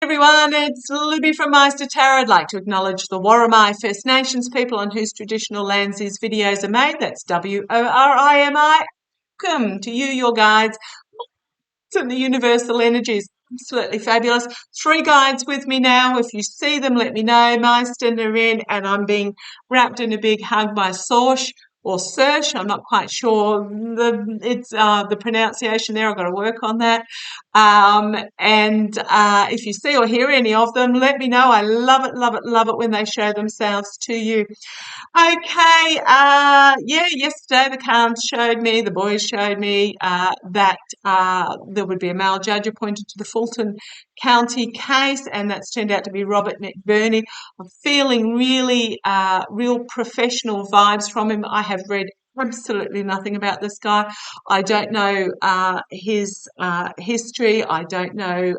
Everyone, it's Libby from Meister Tarot. I'd like to acknowledge the Worimi First Nations people on whose traditional lands these videos are made. That's W-O-R-I-M-I. Welcome to you, your guides, and the universal energies. Absolutely fabulous. 3 guides with me now. If you see them, let me know. Meister are in, and I'm being wrapped in a big hug by Sorsh or Sersh. I'm not quite sure the pronunciation there. I've got to work on that. And if you see or hear any of them, let me know. I love it, love it, love it when they show themselves to you. Okay, yesterday the cards showed me, the boys showed me that there would be a male judge appointed to the Fulton County case, and that's turned out to be Robert McBurney. I'm feeling really real professional vibes from him. I have read absolutely nothing about this guy. I don't know his history. I don't know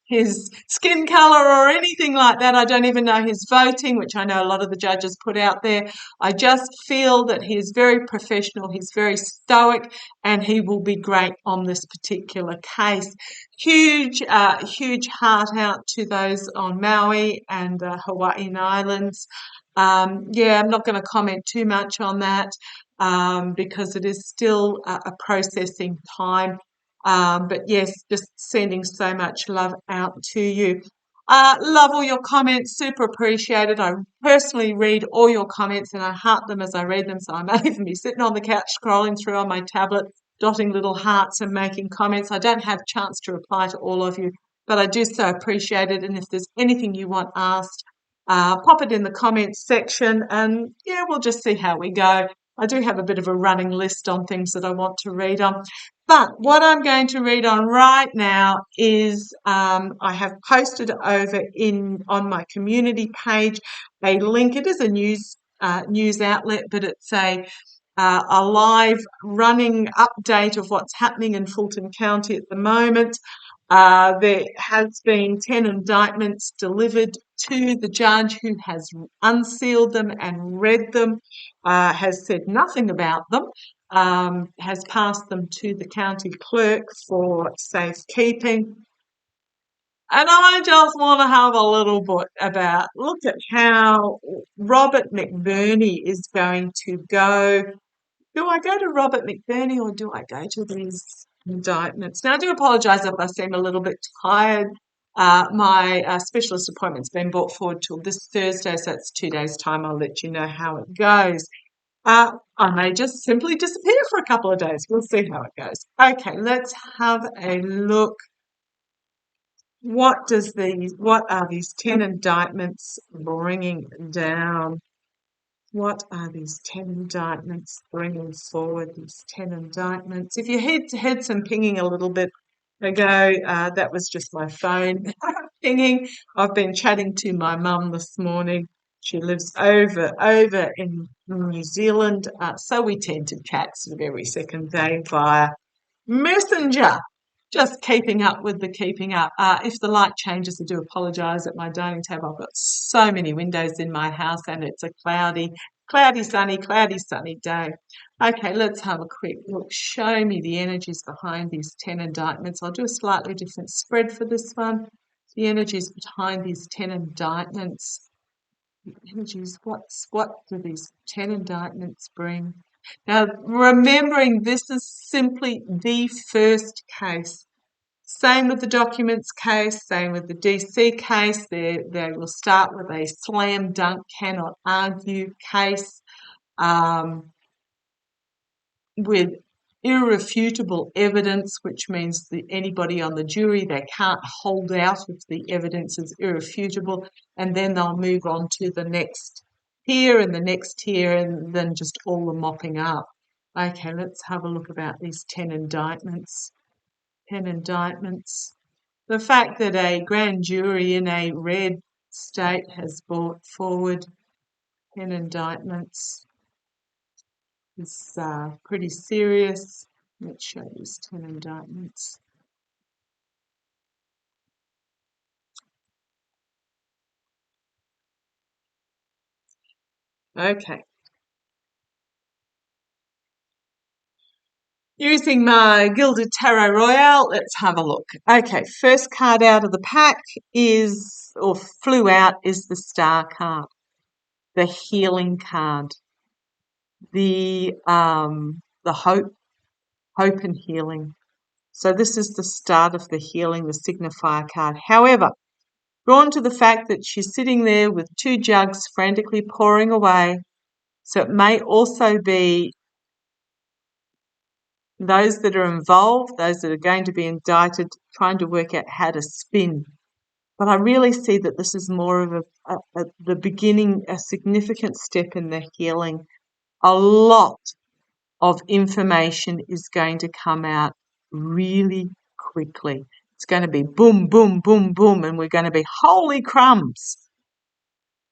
his skin colour or anything like that. I don't even know his voting, which I know a lot of the judges put out there. I just feel that he is very professional, he's very stoic, and he will be great on this particular case. Huge heart out to those on Maui and Hawaiian Islands. I'm not going to comment too much on that because it is still a processing time. But yes, just sending so much love out to you. Love all your comments, super appreciated. I personally read all your comments and I heart them as I read them. So I may even be sitting on the couch scrolling through on my tablet, dotting little hearts and making comments. I don't have a chance to reply to all of you, but I do so appreciate it. And if there's anything you want asked, pop it in the comments section and we'll just see how we go. I do have a bit of a running list on things that I want to read on. But what I'm going to read on right now is I have posted over on my community page a link. It is a news outlet, but it's a live running update of what's happening in Fulton County at the moment. There has been 10 indictments delivered to the judge, who has unsealed them and read them, has said nothing about them, has passed them to the county clerk for safekeeping. And I just want to have a little bit about, look at how Robert McBurney is going to go. Do I go to Robert McBurney or do I go to these indictments? Now, I do apologise if I seem a little bit tired. My specialist appointment's been brought forward till this Thursday, so that's 2 days' time. I'll let you know how it goes. I may just simply disappear for a couple of days. We'll see how it goes. Okay, let's have a look. What are these 10 indictments bringing down? What are these 10 indictments bringing forward, these 10 indictments? If you heard some pinging a little bit ago, that was just my phone pinging. I've been chatting to my mum this morning. She lives over in New Zealand, so we tend to chat sort of every second day via Messenger. Just keeping up with the keeping up. If the light changes, I do apologise. At my dining table, I've got so many windows in my house and it's a cloudy, sunny day. Okay, let's have a quick look. Show me the energies behind these 10 indictments. I'll do a slightly different spread for this one. The energies behind these 10 indictments. The energies, what do these 10 indictments bring? Now, remembering this is simply the first case. Same with the documents case, same with the DC case. They will start with a slam dunk, cannot argue case with irrefutable evidence, which means that anybody on the jury, they can't hold out if the evidence is irrefutable, and then they'll move on to the next tier and the next tier, and then just all the mopping up. Okay, let's have a look about these 10 indictments. 10 indictments. The fact that a grand jury in a red state has brought forward 10 indictments is pretty serious. Let's show these 10 indictments. Okay. Using my Gilded Tarot Royale, let's have a look. Okay, first card out of the pack is, or flew out, is the Star card, the Healing card, the hope and healing. So this is the start of the healing, the signifier card. However, drawn to the fact that she's sitting there with 2 jugs frantically pouring away, so it may also be those that are involved, those that are going to be indicted, trying to work out how to spin. But I really see that this is more of the beginning, a significant step in the healing. A lot of information is going to come out really quickly. It's going to be boom, boom, boom, boom, and we're going to be holy crumbs.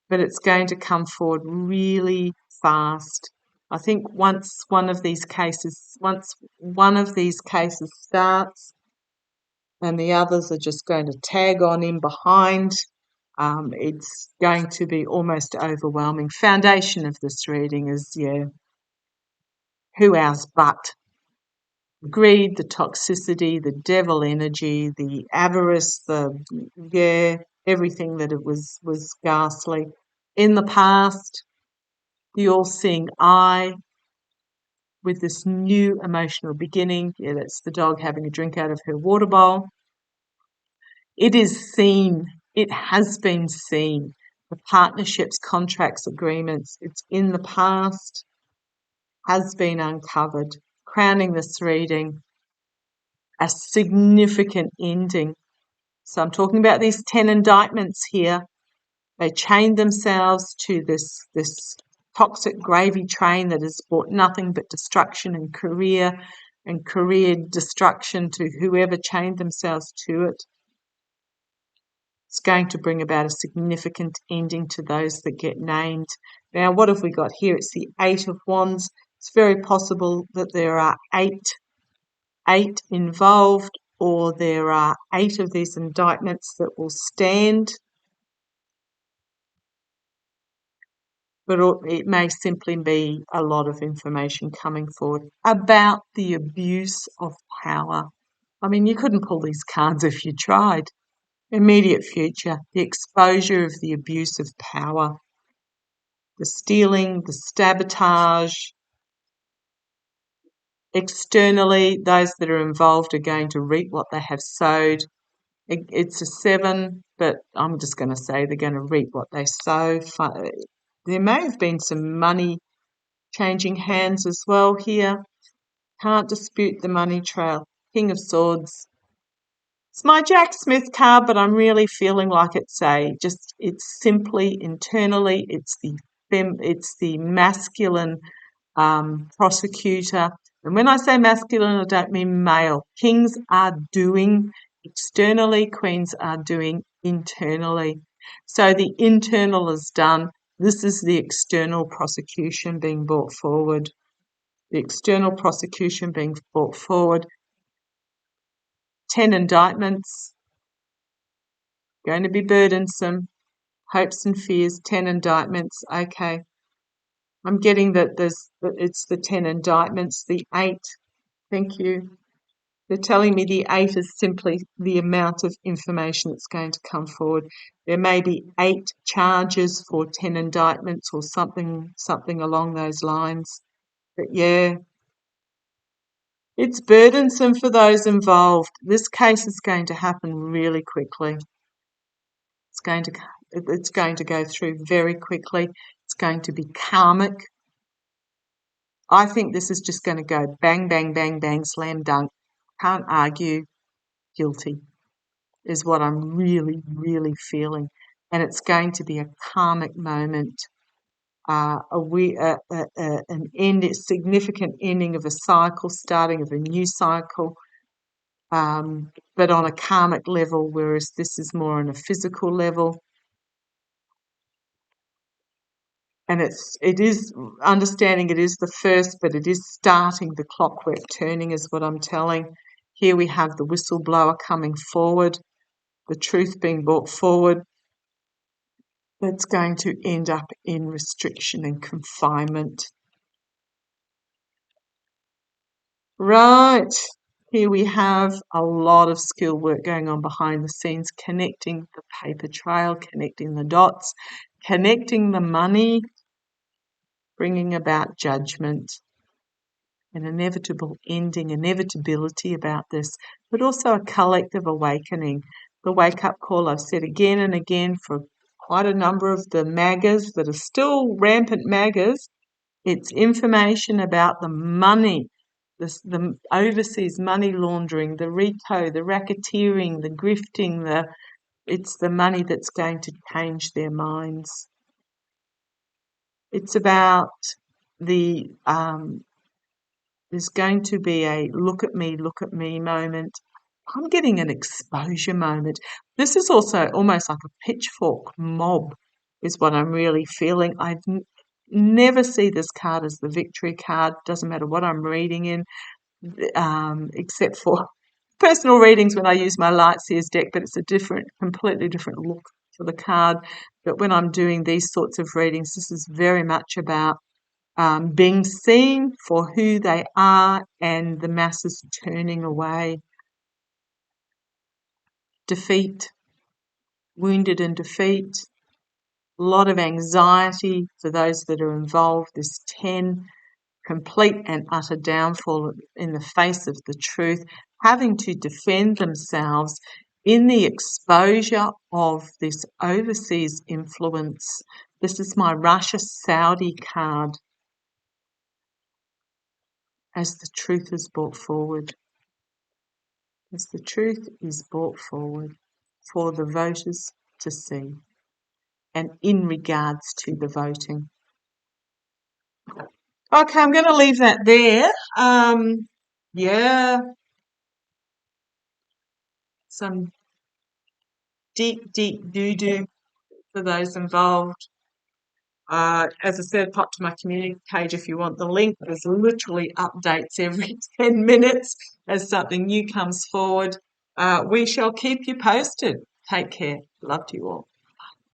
But it's going to come forward really fast. I think once one of these cases starts and the others are just going to tag on in behind, it's going to be almost overwhelming. Foundation of this reading is, who else but greed, the toxicity, the devil energy, the avarice, everything that it was ghastly. In the past, the all-seeing eye with this new emotional beginning. Yeah, that's the dog having a drink out of her water bowl. It is seen. It has been seen. The partnerships, contracts, agreements, it's in the past, has been uncovered. Crowning this reading, a significant ending. So I'm talking about these 10 indictments here. They chained themselves to this toxic gravy train that has brought nothing but destruction and career destruction to whoever chained themselves to it. It's going to bring about a significant ending to those that get named. Now, what have we got here? It's the 8 of Wands. It's very possible that there are eight involved, or there are 8 of these indictments that will stand. But it may simply be a lot of information coming forward about the abuse of power. I mean, you couldn't pull these cards if you tried. Immediate future, the exposure of the abuse of power, the stealing, the sabotage. Externally, those that are involved are going to reap what they have sowed. It's a 7, but I'm just going to say they're going to reap what they sow. There may have been some money changing hands as well here. Can't dispute the money trail. King of Swords. It's my Jack Smith card, but I'm really feeling like it's simply internally, it's the masculine prosecutor. And when I say masculine, I don't mean male. Kings are doing externally, queens are doing internally. So the internal is done. This is the external prosecution being brought forward. The external prosecution being brought forward. 10 indictments. Going to be burdensome. Hopes and fears. 10 indictments. Okay. I'm getting that it's the 10 indictments. The 8. Thank you. They're telling me the 8 is simply the amount of information that's going to come forward. There may be 8 charges for 10 indictments or something along those lines. But yeah, it's burdensome for those involved. This case is going to happen really quickly. It's going to go through very quickly. It's going to be karmic. I think this is just going to go bang, bang, bang, bang, slam dunk. Can't argue. Guilty is what I'm really, really feeling. And it's going to be a karmic moment, a significant ending of a cycle, starting of a new cycle, but on a karmic level, whereas this is more on a physical level. And it is understanding it is the first, but it is starting the clockwork turning is what I'm telling. Here we have the whistleblower coming forward, the truth being brought forward. That's going to end up in restriction and confinement. Right. Here we have a lot of skill work going on behind the scenes, connecting the paper trail, connecting the dots, connecting the money, bringing about judgment, an inevitable ending, inevitability about this, but also a collective awakening. The wake-up call I've said again and again for quite a number of the MAGAs that are still rampant MAGAs. It's information about the money, the overseas money laundering, the RICO, the racketeering, the grifting, it's the money that's going to change their minds. It's about the there's going to be a look at me moment. I'm getting an exposure moment. This is also almost like a pitchfork mob, is what I'm really feeling. Never see this card as the victory card. Doesn't matter what I'm reading in, except for personal readings when I use my Light Seers deck, but it's a completely different look for the card. But when I'm doing these sorts of readings, this is very much about being seen for who they are and the masses turning away. Defeat, wounded and defeat, a lot of anxiety for those that are involved. This 10, complete and utter downfall in the face of the truth, having to defend themselves in the exposure of this overseas influence. This is my Russia-Saudi card as the truth is brought forward. As the truth is brought forward for the voters to see, and in regards to the voting. Okay, I'm going to leave that there. Yeah, some deep doo-doo for those involved. As I said, pop to my community page if you want the link. There's literally updates every 10 minutes as something new comes forward. We shall keep you posted. Take care. Love to you all.